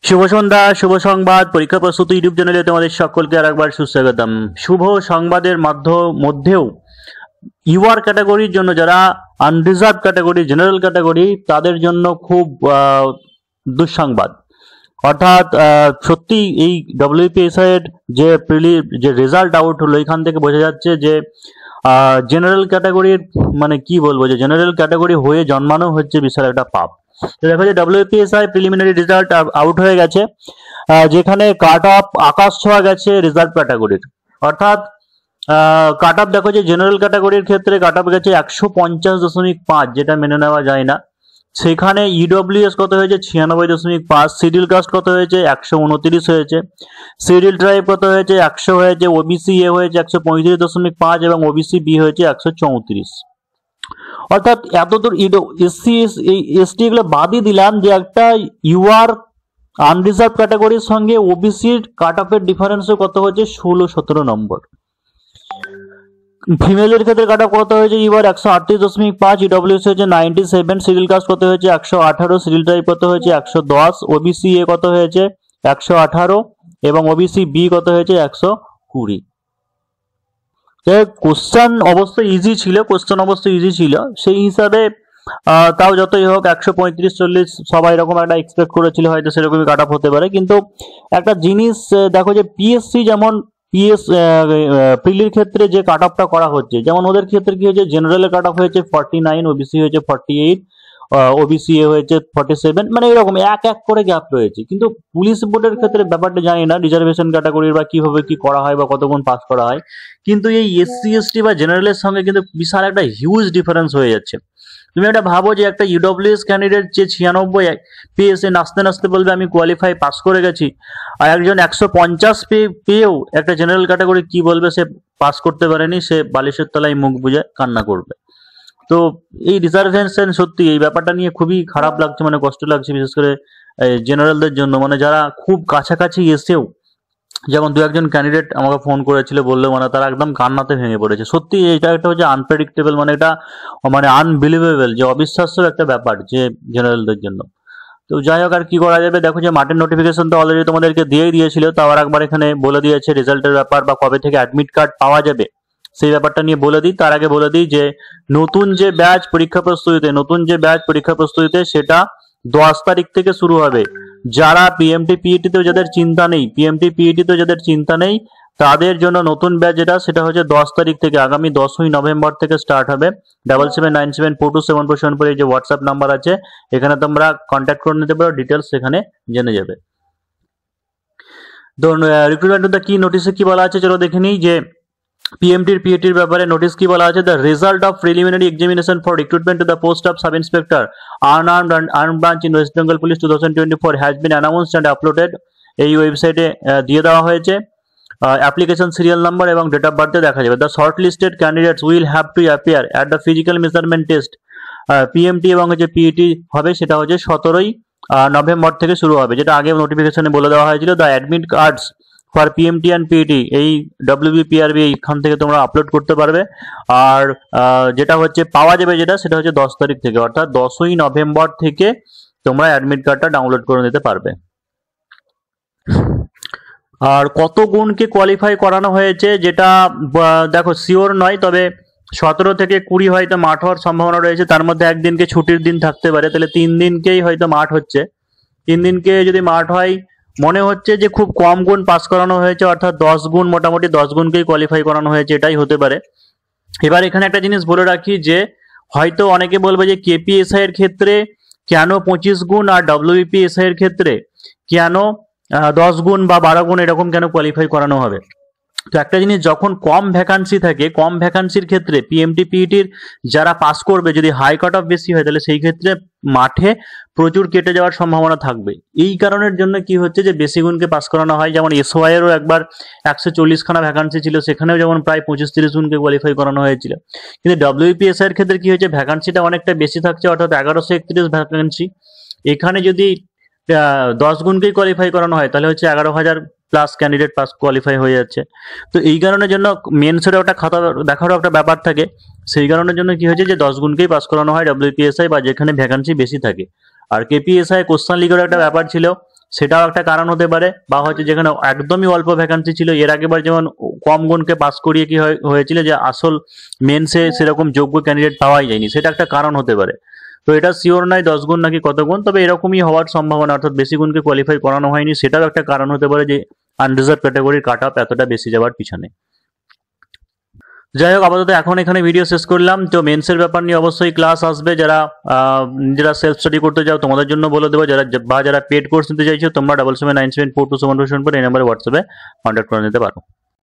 শুভ সন্ধ্যা, শুভ সংবাদ পরীক্ষা প্রস্তুতি ইউটিউব চ্যানেলে তোমাদের সকলকে আরেকবার সুস্বাগতম। শুভ সংবাদের মধ্যেও ইউআর ক্যাটাগরির জন্য, যারা আনরিজার্ভ ক্যাটাগরি, জেনারেল ক্যাটাগরি, তাদের জন্য খুব দুঃসংবাদ। অর্থাৎ সত্যি এই ডব্লিউপিএসআই এর যে রেজাল্ট আউট হলো, এখান থেকে বোঝা যাচ্ছে যে জেনারেল ক্যাটাগরির, মানে কি বলবো, যে জেনারেল ক্যাটাগরি হয়ে জন্মানো হচ্ছে বিশাল একটা পাপ। তো দেখো যে ডব্লিউপিএসআই প্রিলিমিনারি রেজাল্ট আউট হয়ে গেছে, যেখানে কাট অফ আকাশ ছোঁয়া গেছে রিজার্ভ ক্যাটাগরির। অর্থাৎ কাট অফ দেখো যে জেনারেল ক্যাটাগরির ক্ষেত্রে কাট অফ গেছে 150.5, যেটা মেনে নেওয়া যায় না। সেখানে ইডব্লিউএস কত হয়েছে 96.5, শিডিউল কাস্ট কত হয়েছে 129 হয়েছে, শিডিউল ট্রাইব কত হয়েছে 100 হয়েছে, ওবিসি এ হয়েছে 135.5 এবং ওবিসি বি হয়েছে 134। অর্থাৎ এতদূর এসসি এসটি এগুলো বাদই দিলাম, যে একটা ইউআর আনরিজার্ভ ক্যাটাগরির সঙ্গে ওবিসির কাট অফের ডিফারেন্সও কত হয়েছে 16-17 নম্বর। ফিমেলের ক্ষেত্রে কাট অফ কত হয়েছে ইউআর 138.5, ইডব্লিউএস হয়েছে 97, শিডিউল কাস্ট কত হয়েছে 118, শিডিউল টাইপ কত হয়েছে 110, ওবিসি এ কত হয়েছে 118 এবং ওবিসি বি কত হয়েছে 120। কোশ্চেন অবশ্যই ইজি ছিল, সেই হিসাবে তাও যতই হোক 135-40 সবাই এরকম একটা এক্সপেক্ট করেছিল, হয়তো সেরকমই কাট অফ হতে পারে। কিন্তু একটা জিনিস দেখো যে পিএসসি যেমন প্রিলির ক্ষেত্রে যে কাট অফটা করা হচ্ছে, যেমন ওদের ক্ষেত্রে কি হয়েছে, জেনারেলের কাট অফ হয়েছে 49, ওবিসি হয়েছে 48, ওবিসি এ হয়েছে 47, মানে এরকম এক এক করে গ্যাপ রয়েছে। কিন্তু পুলিশ বোর্ডের ক্ষেত্রে ব্যাপারটা জানি না, রিজার্ভেশন ক্যাটাগরির বা কিভাবে কি করা হয় বা কতক্ষণ পাস করা হয়, কিন্তু এই এসসি এসটি বা জেনারেলের সঙ্গে কিন্তু বিশাল একটা হিউজ ডিফারেন্স হয়ে যাচ্ছে। তুমি একটা ভাবো যে একটা ইডব্লিউএস ক্যান্ডিডেট যে 96 পেয়েছে, নাচতে নাচতে বলবে আমি কোয়ালিফাই পাস করে গেছি, আর একজন 150 পেয়েও একটা জেনারেল ক্যাটাগরি কি বলবে, সে পাস করতে পারেনি, সে বালিশের তলায় মুখ বুজে কান্না করবে। তো এই রিজার্ভেশন সত্যি এই ব্যাপারটা নিয়ে খুবই খারাপ লাগছে, মানে কষ্ট লাগছে, বিশেষ করে জেনারেলদের জন্য, মানে যারা খুব কাছাকাছি এসেও, যেমন দু একজন ক্যান্ডিডেট আমাকে ফোন করেছিল, বললো মানে তারা একদম কান্নাতে ভেঙে পড়েছে। সত্যি এটা একটা হচ্ছে আনপ্রেডিক্টেবল, মানে এটা মানে আনবিলিভেবল, যে অবিশ্বাস্য একটা ব্যাপার যে জেনারেলদের জন্য। তো যাই হোক, আর কি করা যাবে। দেখো যে মার্টের নোটিফিকেশন তো অলরেডি তোমাদেরকে দিয়েই দিয়েছিল, তাও আর একবার এখানে বলে দিয়েছে রেজাল্টের ব্যাপার বা কবে থেকে অ্যাডমিট কার্ড পাওয়া যাবে সেই ব্যাপারটা নিয়ে বলে দিই। তার আগে বলে দিই যে নতুন যে ব্যাচ পরীক্ষা প্রস্তুতিতে সেটা 10 তারিখ থেকে শুরু হবে। যারা পিএমটি পিইটি তেও যাদের চিন্তা নেই, তাদের জন্য নতুন ব্যাচ সেটা হচ্ছে 10 তারিখ থেকে, আগামী 10ই নভেম্বর থেকে স্টার্ট হবে। 7797427474 এই যে হোয়াটসঅ্যাপ নাম্বার আছে, এখানে তোমরা কন্ট্যাক্ট করে নিতে পারো, ডিটেলস সেখানে জেনে যাবে। তো রিক্রুটমেন্ট টু দ্য কি নোটিশে কি বলা আছে চলো দেখে নিই। যে পিএমটির পিএটির ব্যাপারে নোটিশ কি বলা আছে, the result of preliminary examination for recruitment to the post of sub inspector unarmed and armed branch in West Bengal police 2024 has been announced and uploaded. এই ওয়েবসাইটে দিয়ে দেওয়া হয়েছে। অ্যাপ্লিকেশন সিরিয়াল নাম্বার এবং ডেট অফ বার্থে দেখা যাবে। The short listed candidates will have to appear at the physical measurement test. PMT এবং যে পিইটি হবে সেটা হচ্ছে 17ই নভেম্বর থেকে শুরু হবে, যেটা আগে নোটিফিকেশনে বলে দেওয়া হয়েছিল। The admit cards for PMT and PET এই ডব্লিউবিপিআরবি এইখান থেকে তোমরা আপলোড করতে পারবে। আর যেটা হচ্ছে পাওয়া যাবে সেটা হচ্ছে 10 তারিখ থেকে, অর্থাৎ 10ই নভেম্বর থেকে তোমরা অ্যাডমিট কার্ডটা ডাউনলোড করে নিতে পারবে। আর কত গুণকে কোয়ালিফাই করানো হয়েছে যেটা দেখো শিওর নয়, তবে 17 থেকে 20 হয়তো মাঠ হওয়ার সম্ভাবনা রয়েছে। তার মধ্যে একদিনকে ছুটির দিন থাকতে পারে, তাহলে 3 দিনকেই হয়তো মাঠ হচ্ছে। 3 দিনকে যদি মাঠ হয়, মনে হচ্ছে যে খুব কম গুণ পাস করানো হয়েছে, অর্থাৎ 10 গুণ, মোটামুটি 10 গুণকেই কোয়ালিফাই করানো হয়েছে, এটাই হতে পারে। এবার এখানে একটা জিনিস বলে রাখি, যে হয়তো অনেকে বলবে যে কেপিএসআই এর ক্ষেত্রে কেন 25 গুণ আর ডব্লিউবিপিএসআই এর ক্ষেত্রে কেন 10 গুণ বা 12 গুণ এরকম কেন কোয়ালিফাই করানো হবে। তো একটা জিনিস, যখন কম ভ্যাকান্সি থাকে, কম ভ্যাকান্সির ক্ষেত্রে পিএমটি পিইটির যারা পাস করবে, যদি হাই কাট অফ বেশি হয়, তাহলে সেই ক্ষেত্রে মাঠে প্রচুর কেটে যাওয়ার সম্ভাবনা থাকবে। এই কারণের জন্য কি হচ্ছে যে বেশি গুণকে পাস করানো হয়। যেমন এসওয়াই এরও একবার 140 খানা ভ্যাকান্সি ছিল, সেখানেও যেমন প্রায় 25-30 গুণকে কোয়ালিফাই করানো হয়েছিল। কিন্তু ডব্লিউপিএসআই এর ক্ষেত্রে কি হয়েছে, ভ্যাকান্সিটা অনেকটা বেশি থাকছে, অর্থাৎ 1131 ভ্যাকান্সি। এখানে যদি 10 গুণকেই কোয়ালিফাই করানো হয়, তাহলে হচ্ছে 11,000 প্লাস ক্যান্ডিডেট পাস কোয়ালিফাই হয়ে যাচ্ছে। তো এই কারণের জন্য মেন্সেরও একটা খাতা দেখারও একটা ব্যাপার থাকে, সেই কারণের জন্য কি হয়েছে যে 10 গুণকেই পাস করানো হয় ডব্লিউপিএসআই বা যেখানে ভ্যাকান্সি বেশি থাকে। আর কেপিএসআই কোশ্চেন লিগের একটা ব্যাপার ছিল, সেটাও একটা কারণ হতে পারে। বা হয়তো যেখানে একদমই অল্প ভ্যাকান্সি ছিল, এর আগেবার যেমন কম গুণকে পাস করিয়ে কি হয়েছিল যে আসল মেন্সে সেরকম যোগ্য ক্যান্ডিডেট পাওয়াই যায়নি, সেটা একটা কারণ হতে পারে। তো এটা শিওর নয় 10 গুণ নাকি কত গুণ, তবে এরকমই হওয়ার সম্ভাবনা, অর্থাৎ বেশি গুণকে কোয়ালিফাই করানো হয়নি, সেটাও একটা কারণ হতে পারে যে আনরিজার্ভ ক্যাটাগরির কাট অফ এতটা বেশি যাওয়ার পিছনে। যাই হোক, আপাতত এখন এখানে ভিডিও শেষ করলাম। তো মেন্সের ব্যাপার নিয়ে অবশ্যই ক্লাস আসবে, যারা নিজেরা সেলফ স্টাডি করতে যাও তোমাদের জন্য বলে দেবো, যারা পেড কোর্স নিতে চাইছো তোমরা 7797942747 এই নাম্বারে হোয়াটসঅ্যাপে কন্ট্যাক্ট করে নিতে পারো।